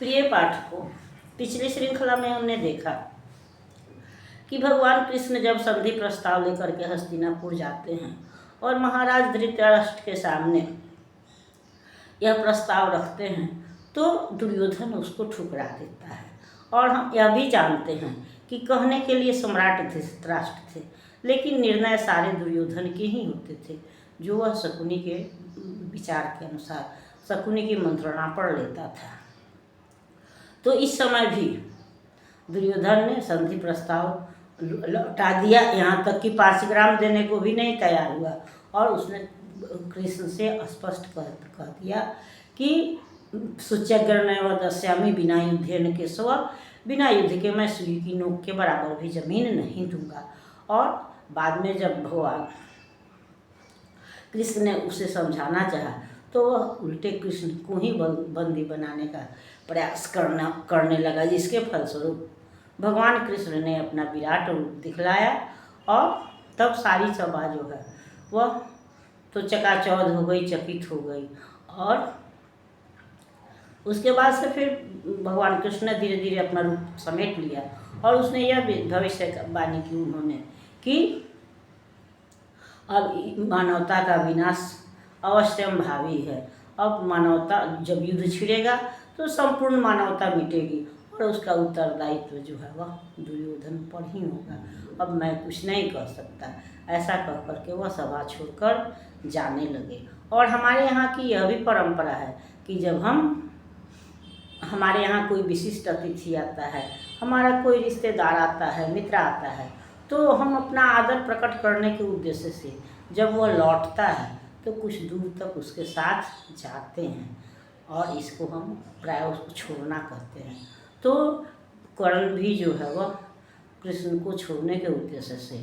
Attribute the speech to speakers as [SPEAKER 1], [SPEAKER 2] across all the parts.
[SPEAKER 1] प्रिय पाठकों, पिछली श्रृंखला में हमने देखा कि भगवान कृष्ण जब संधि प्रस्ताव लेकर के हस्तिनापुर जाते हैं और महाराज धृतराष्ट्र के सामने यह प्रस्ताव रखते हैं तो दुर्योधन उसको ठुकरा देता है। और हम यह भी जानते हैं कि कहने के लिए सम्राट धृतराष्ट्र थे, लेकिन निर्णय सारे दुर्योधन के ही होते थे, जो वह शकुनी के विचार के अनुसार शकुनी की मंत्रणा पढ़ लेता था। तो इस समय भी दुर्योधन ने संधि प्रस्ताव लौटा दिया, यहाँ तक कि 5 ग्राम देने को भी नहीं तैयार हुआ। और उसने कृष्ण से स्पष्ट कह दिया कि सुच्यग्रहणे वदास्यामि बिना युद्धेन केशव, बिना युद्ध के मैं सुई की नोक के बराबर भी जमीन नहीं दूंगा। और बाद में जब भगवान कृष्ण ने उसे समझाना चाहा तो वह उल्टे कृष्ण को ही बंदी बनाने का प्रयास करने लगा, जिसके फलस्वरूप भगवान कृष्ण ने अपना विराट रूप दिखलाया। और तब सारी सभा जो है वह तो चकाचौंध हो गई, चकित हो गई। और उसके बाद से फिर भगवान कृष्ण ने धीरे धीरे अपना रूप समेट लिया और उसने यह भविष्यवाणी की उन्होंने कि अब मानवता का विनाश अवश्यम भावी है। अब मानवता जब युद्ध छिड़ेगा तो संपूर्ण मानवता मिटेगी और उसका उत्तरदायित्व जो है वह दुर्योधन पर ही होगा। अब मैं कुछ नहीं कर सकता, ऐसा कह करके वह सभा छोड़कर जाने लगे। और हमारे यहाँ की यह भी परंपरा है कि जब हमारे यहाँ कोई विशिष्ट अतिथि आता है, हमारा कोई रिश्तेदार आता है, मित्र आता है, तो हम अपना आदर प्रकट करने के उद्देश्य से जब वह लौटता है तो कुछ दूर तक उसके साथ जाते हैं और इसको हम प्राय उसको छोड़ना कहते हैं। तो कर्ण भी जो है वह कृष्ण को छोड़ने के उद्देश्य से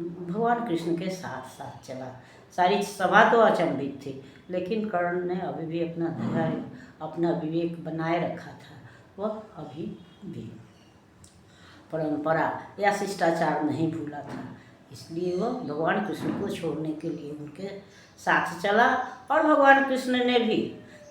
[SPEAKER 1] भगवान कृष्ण के साथ साथ चला। सारी सभा तो अचंभित थी, लेकिन कर्ण ने अभी भी अपना धैर्य, अपना विवेक बनाए रखा था। वह अभी भी परंपरा या शिष्टाचार नहीं भूला था, इसलिए वह भगवान कृष्ण को छोड़ने के लिए उनके साथ चला। और भगवान कृष्ण ने भी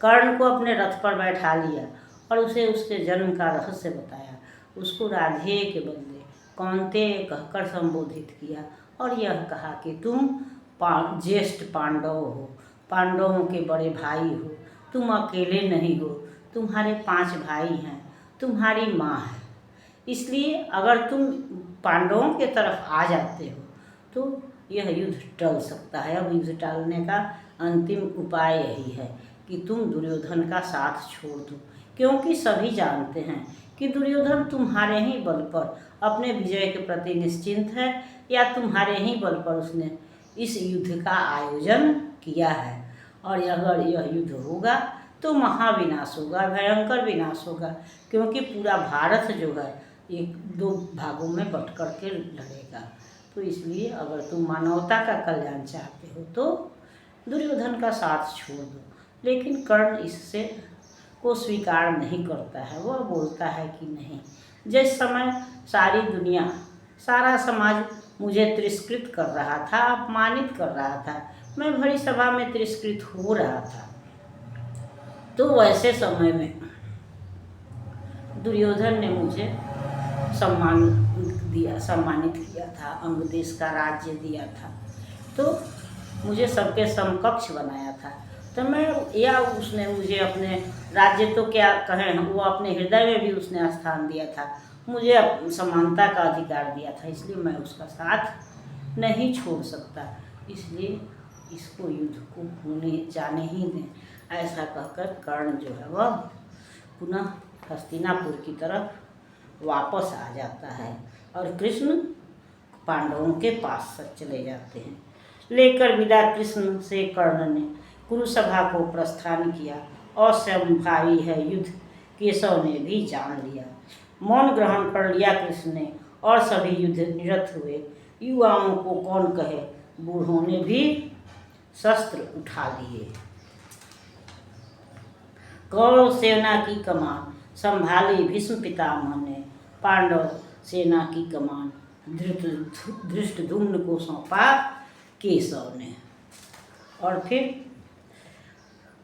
[SPEAKER 1] कर्ण को अपने रथ पर बैठा लिया और उसे उसके जन्म का रहस्य बताया, उसको राधे के बदले कौन्ते कहकर संबोधित किया और यह कहा कि तुम ज्येष्ठ पांडव हो, पांडवों के बड़े भाई हो, तुम अकेले नहीं हो, तुम्हारे 5 भाई हैं, तुम्हारी माँ है। इसलिए अगर तुम पांडवों के तरफ आ जाते हो तो यह युद्ध टल सकता है। अब युद्ध टालने का अंतिम उपाय यही है कि तुम दुर्योधन का साथ छोड़ दो, क्योंकि सभी जानते हैं कि दुर्योधन तुम्हारे ही बल पर अपने विजय के प्रति निश्चिंत है, या तुम्हारे ही बल पर उसने इस युद्ध का आयोजन किया है। और अगर यह युद्ध होगा तो महाविनाश होगा, भयंकर विनाश होगा, क्योंकि पूरा भारत जो है 1-2 भागों में बंट करके लड़ेगा। तो इसलिए अगर तुम मानवता का कल्याण चाहते हो तो दुर्योधन का साथ छोड़ दो। लेकिन कर्ण इससे को स्वीकार नहीं करता है, वह बोलता है कि नहीं, जिस समय सारी दुनिया, सारा समाज मुझे तिरस्कृत कर रहा था, अपमानित कर रहा था, मैं भरी सभा में तिरस्कृत हो रहा था, तो वैसे समय में दुर्योधन ने मुझे सम्मानित किया था, अंग देश का राज्य दिया था, तो मुझे सबके समकक्ष बनाया था। तो मैं, या उसने मुझे अपने राज्य तो क्या कहें, वो अपने हृदय में भी उसने स्थान दिया था, मुझे समानता का अधिकार दिया था, इसलिए मैं उसका साथ नहीं छोड़ सकता। इसलिए इसको युद्ध को होने जाने ही दें, ऐसा कहकर कर्ण जो है वह पुनः हस्तिनापुर की तरफ वापस आ जाता है और कृष्ण पांडवों के पास चले जाते हैं। लेकर विदा कृष्ण से कर्ण ने कुरुसभा को प्रस्थान किया। असंभावी है युद्ध, केशव ने भी जान लिया। मौन ग्रहण कर लिया कृष्ण ने और सभी युद्ध निरत हुए। युवाओं को कौन कहे, बूढ़ों ने भी शस्त्र उठा लिए। कौरव सेना की कमान संभाली भीष्म पितामह ने, पांडव सेना की कमान धृष्टद्युम्न को सौंपा केशव ने। और फिर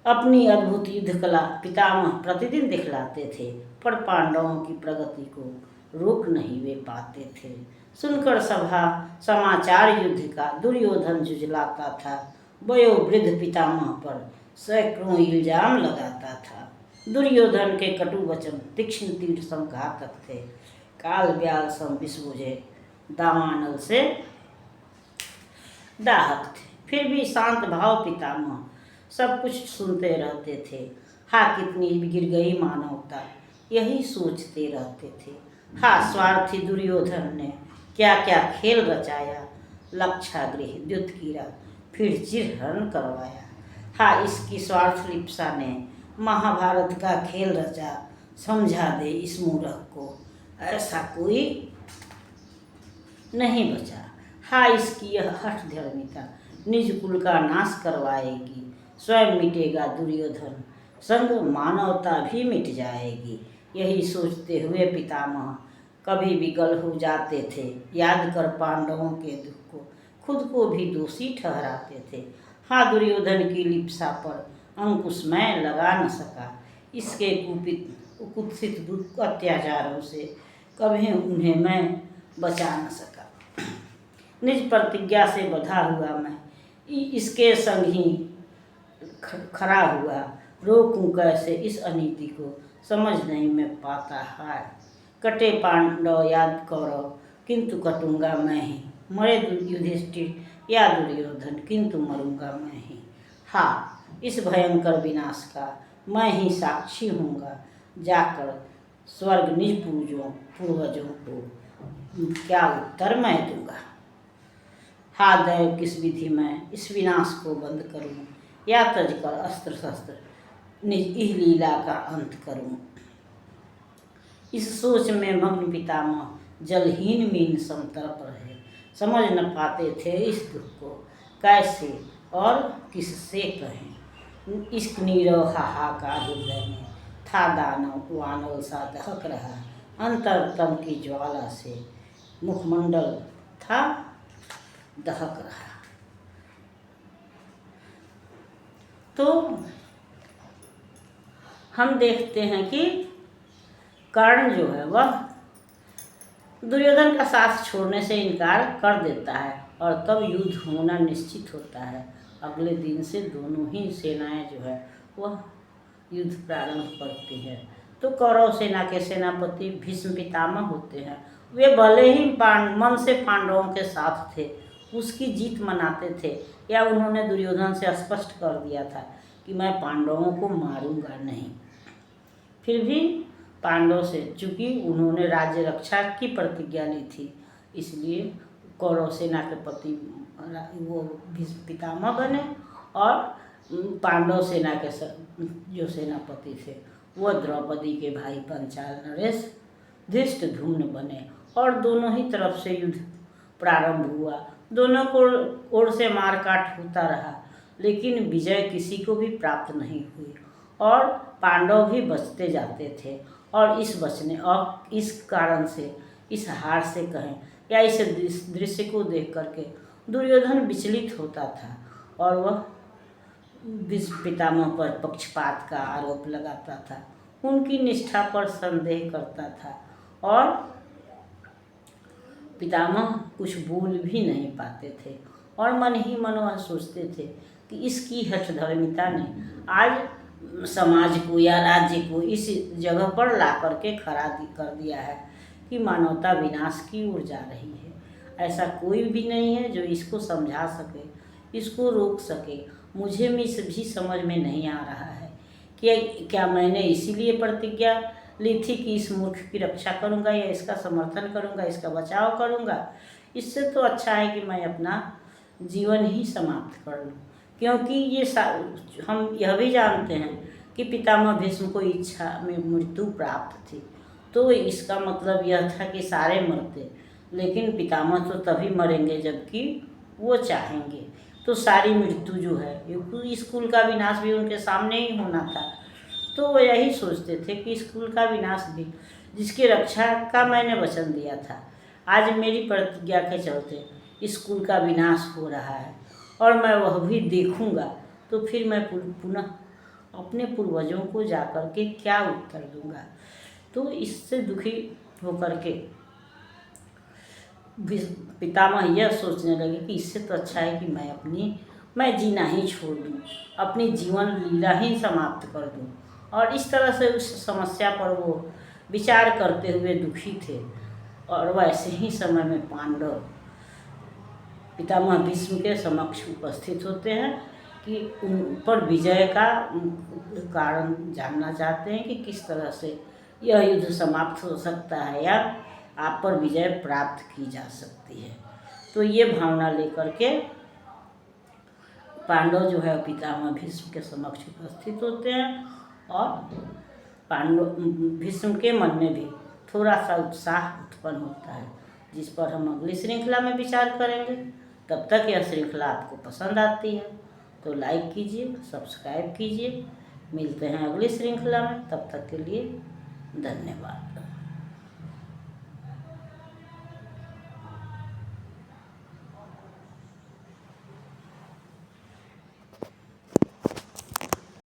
[SPEAKER 1] अपनी अद्भुत युद्ध कला पितामह प्रतिदिन दिखलाते थे, पर पांडवों की प्रगति को रोक नहीं वे पाते थे। सुनकर सभा समाचार युद्ध का दुर्योधन जुझलाता था। वयोवृद्ध पितामह पर सैकड़ों इल्जाम लगाता था। दुर्योधन के कटु वचन तीक्ष्ण तीर सम घातक थे। काल ब्याल सम विष बुझे दावानल से दाहक थे। फिर भी शांत भाव पितामह सब कुछ सुनते रहते थे। हाँ, कितनी गिर गई मानवता, यही सोचते रहते थे। हाँ, स्वार्थी दुर्योधन ने क्या क्या खेल रचाया। लक्षागृह द्युतकीरा फिर चिरहरण करवाया। हाँ, इसकी स्वार्थ लिप्सा ने महाभारत का खेल रचा। समझा दे इस मूर्ख को, ऐसा कोई नहीं बचा। हाँ, इसकी यह हठ धर्मिता निज कुल का नाश करवाएगी। स्वयं मिटेगा दुर्योधन, संग मानवता भी मिट जाएगी। यही सोचते हुए पितामह कभी विकल हो जाते थे। याद कर पांडवों के दुख को खुद को भी दोषी ठहराते थे। हाँ, दुर्योधन की लिप्सा पर अंकुश मैं लगा न सका। इसके कुत्सित दुख अत्याचारों से कभी उन्हें मैं बचा न सका। निज प्रतिज्ञा से बंधा हुआ मैं इसके संग ही खड़ा हुआ। रोकूं कैसे इस अनीति को, समझ नहीं मैं पाता। हाय, कटे पांडव याद कौरव, किंतु कटूंगा मैं ही। मरे युधिष्ठिर या दुर्योधन, किंतु मरूंगा मैं ही। हाँ, इस भयंकर विनाश का मैं ही साक्षी हूँगा। जाकर स्वर्ग निज पूर्वजों को क्या उत्तर मैं दूंगा। हाँ, दैव किस विधि मैं इस विनाश को बंद करूं, या तज कर अस्त्र शस्त्र निज इह लीला का अंत करूं। इस सोच में मग्न पितामह जलहीन मीन समतर्प रहे। समझ न पाते थे इस दुख को कैसे और किससे कहें। इश्क नीरव हाहाकार हृदय में था। दानव वानव सा दहक रहा। अंतरतम की ज्वाला से मुखमंडल था दहक रहा। तो हम देखते हैं कि कर्ण जो है वह दुर्योधन का साथ छोड़ने से इनकार कर देता है और तब युद्ध होना निश्चित होता है। अगले दिन से दोनों ही सेनाएं जो है वह युद्ध प्रारंभ करती है। तो कौरव सेना के सेनापति भीष्म पितामह होते हैं। वे भले ही मन से पांडवों के साथ थे, उसकी जीत मनाते थे, या उन्होंने दुर्योधन से स्पष्ट कर दिया था कि मैं पांडवों को मारूंगा नहीं। फिर भी पांडव से, चूँकि उन्होंने राज्य रक्षा की प्रतिज्ञा ली थी, इसलिए कौरव सेना के पति वो भीष्म पितामह बने और पांडव सेना के जो सेनापति थे वह द्रौपदी के भाई पंचाल नरेश धृष्टद्युम्न बने। और दोनों ही तरफ से युद्ध प्रारंभ हुआ। दोनों को ओर से मार काट होता रहा, लेकिन विजय किसी को भी प्राप्त नहीं हुई और पांडव भी बचते जाते थे। और इस कारण से, इस हार से कहें या इस दृश्य को देख करके दुर्योधन विचलित होता था और वह भीष्म पितामह पर पक्षपात का आरोप लगाता था, उनकी निष्ठा पर संदेह करता था और पितामह कुछ बोल भी नहीं पाते थे और मन ही मन वह सोचते थे कि इसकी हठधर्मिता ने आज समाज को या राज्य को इस जगह पर ला करके खड़ा कर दिया है कि मानवता विनाश की ओर जा रही है। ऐसा कोई भी नहीं है जो इसको समझा सके, इसको रोक सके। मुझे भी समझ में नहीं आ रहा है कि क्या मैंने इसीलिए प्रतिज्ञा ली थी कि इस मूर्ख की रक्षा करूंगा या इसका समर्थन करूंगा, इसका बचाव करूंगा। इससे तो अच्छा है कि मैं अपना जीवन ही समाप्त कर लूं, क्योंकि ये हम यह भी जानते हैं कि पितामह भीष्म को इच्छा में मृत्यु प्राप्त थी। तो इसका मतलब यह था कि सारे मरते, लेकिन पितामह तो तभी मरेंगे जबकि वो चाहेंगे। तो सारी मृत्यु जो है, इस कुल का विनाश भी उनके सामने ही होना था। तो वो यही सोचते थे कि इस कुल का विनाश भी, जिसकी रक्षा का मैंने वचन दिया था, आज मेरी प्रतिज्ञा के चलते इस कुल का विनाश हो रहा है और मैं वह भी देखूंगा। तो फिर मैं पुनः अपने पूर्वजों को जाकर के क्या उत्तर दूंगा। तो इससे दुखी होकर के पितामह यह सोचने लगे कि इससे तो अच्छा है कि मैं जीना ही छोड़ दूँ, अपनी जीवन लीला ही समाप्त कर दूँ। और इस तरह से उस समस्या पर वो विचार करते हुए दुखी थे। और वैसे ही समय में पांडव पितामह भीष्म के समक्ष उपस्थित होते हैं कि उन पर विजय का कारण जानना चाहते हैं कि किस तरह से यह युद्ध समाप्त हो सकता है या आप पर विजय प्राप्त की जा सकती है। तो ये भावना लेकर के पांडव जो है पितामह भीष्म के समक्ष उपस्थित होते हैं और भीष्म के मन में भी थोड़ा सा उत्साह उत्पन्न होता है, जिस पर हम अगली श्रृंखला में विचार करेंगे। तब तक यह श्रृंखला आपको पसंद आती है तो लाइक कीजिए, सब्सक्राइब कीजिए। मिलते हैं अगली श्रृंखला में, तब तक के लिए धन्यवाद।